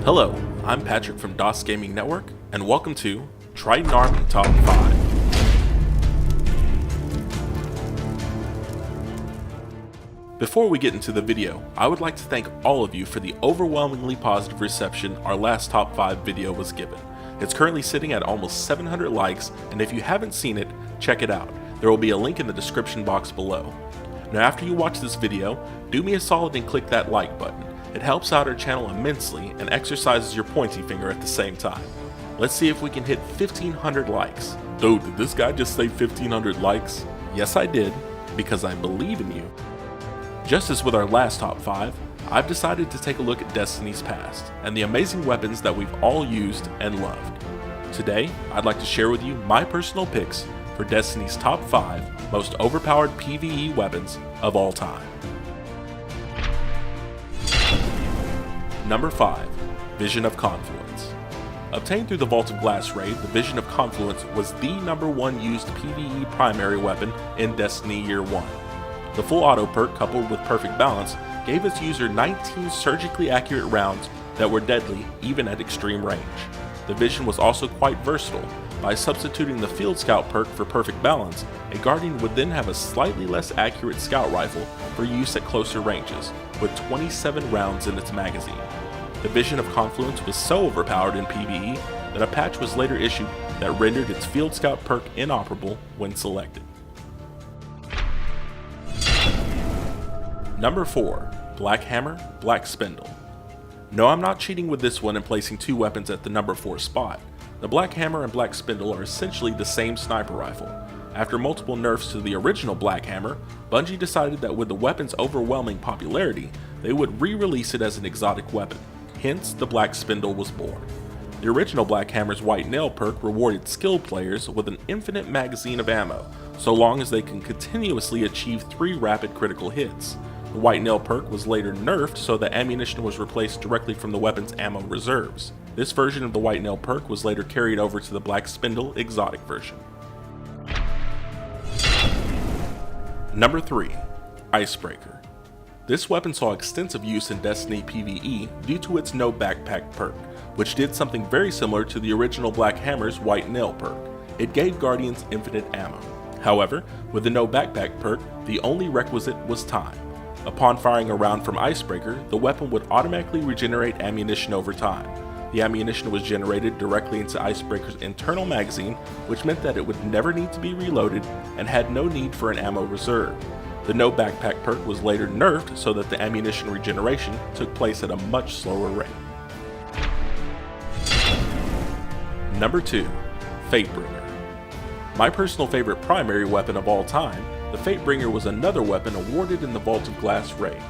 Hello, I'm Patrick from DOS Gaming Network, and welcome to TritanArmy Top 5. Before we get into the video, I would like to thank all of you for the overwhelmingly positive reception our last Top 5 video was given. It's currently sitting at almost 700 likes, and if you haven't seen it, check it out. There will be a link in the description box below. Now after you watch this video, do me a solid and click that like button. It helps out our channel immensely and exercises your pointy finger at the same time. Let's see if we can hit 1,500 likes. Dude, did this guy just say 1,500 likes? Yes, I did, because I believe in you. Just as with our last top 5, I've decided to take a look at Destiny's past and the amazing weapons that we've all used and loved. Today, I'd like to share with you my personal picks for Destiny's top 5 most overpowered PvE weapons of all time. Number 5. Vision of Confluence. Obtained through the Vault of Glass raid, the Vision of Confluence was the #1 used PvE primary weapon in Destiny Year 1. The full auto perk coupled with perfect balance gave its user 19 surgically accurate rounds that were deadly even at extreme range. The Vision was also quite versatile. By substituting the Field Scout perk for perfect balance, a Guardian would then have a slightly less accurate scout rifle for use at closer ranges, with 27 rounds in its magazine. The Vision of Confluence was so overpowered in PvE that a patch was later issued that rendered its Field Scout perk inoperable when selected. Number 4. Black Hammer, Black Spindle. No, I'm not cheating with this one and placing two weapons at the number 4 spot. The Black Hammer and Black Spindle are essentially the same sniper rifle. After multiple nerfs to the original Black Hammer, Bungie decided that with the weapon's overwhelming popularity, they would re-release it as an exotic weapon. Hence, the Black Spindle was born. The original Black Hammer's White Nail perk rewarded skilled players with an infinite magazine of ammo, so long as they can continuously achieve 3 rapid critical hits. The White Nail perk was later nerfed so that ammunition was replaced directly from the weapon's ammo reserves. This version of the White Nail perk was later carried over to the Black Spindle exotic version. Number 3. Icebreaker. This weapon saw extensive use in Destiny PvE due to its no backpack perk, which did something very similar to the original Black Hammer's White Nail perk. It gave Guardians infinite ammo. However, with the no backpack perk, the only requisite was time. Upon firing a round from Icebreaker, the weapon would automatically regenerate ammunition over time. The ammunition was generated directly into Icebreaker's internal magazine, which meant that it would never need to be reloaded and had no need for an ammo reserve. The no backpack perk was later nerfed so that the ammunition regeneration took place at a much slower rate. Number 2. Fatebringer. My personal favorite primary weapon of all time, the Fatebringer was another weapon awarded in the Vault of Glass raid.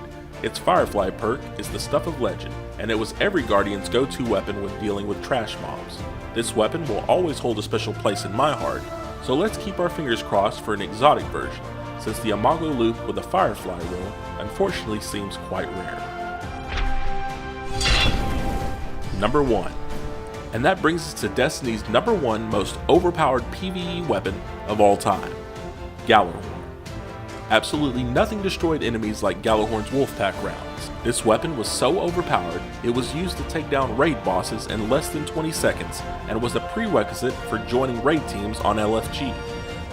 Its Firefly perk is the stuff of legend, and it was every Guardian's go-to weapon when dealing with trash mobs. This weapon will always hold a special place in my heart, so let's keep our fingers crossed for an exotic version, since the Imago loop with a Firefly roll unfortunately seems quite rare. Number 1. And that brings us to Destiny's #1 most overpowered PvE weapon of all time, Gjallarhorn. Absolutely nothing destroyed enemies like Gjallarhorn's Wolfpack rounds. This weapon was so overpowered, it was used to take down raid bosses in less than 20 seconds, and was a prerequisite for joining raid teams on LFG.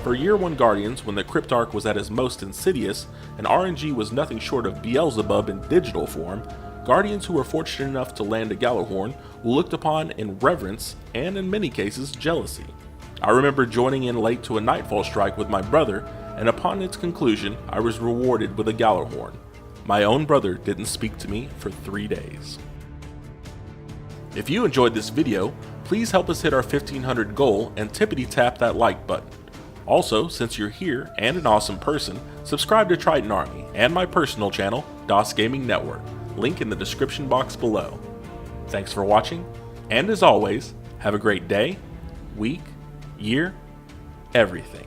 For Year 1 Guardians, when the Cryptarch was at his most insidious, and RNG was nothing short of Beelzebub in digital form, Guardians who were fortunate enough to land a Gjallarhorn were looked upon in reverence, and in many cases, jealousy. I remember joining in late to a Nightfall strike with my brother, and upon its conclusion, I was rewarded with a Gjallarhorn. My own brother didn't speak to me for 3 days. If you enjoyed this video, please help us hit our 1,500 goal and tippity tap that like button. Also, since you're here and an awesome person, subscribe to TritanArmy and my personal channel, DOS Gaming Network, link in the description box below. Thanks for watching, and as always, have a great day, week, year, everything.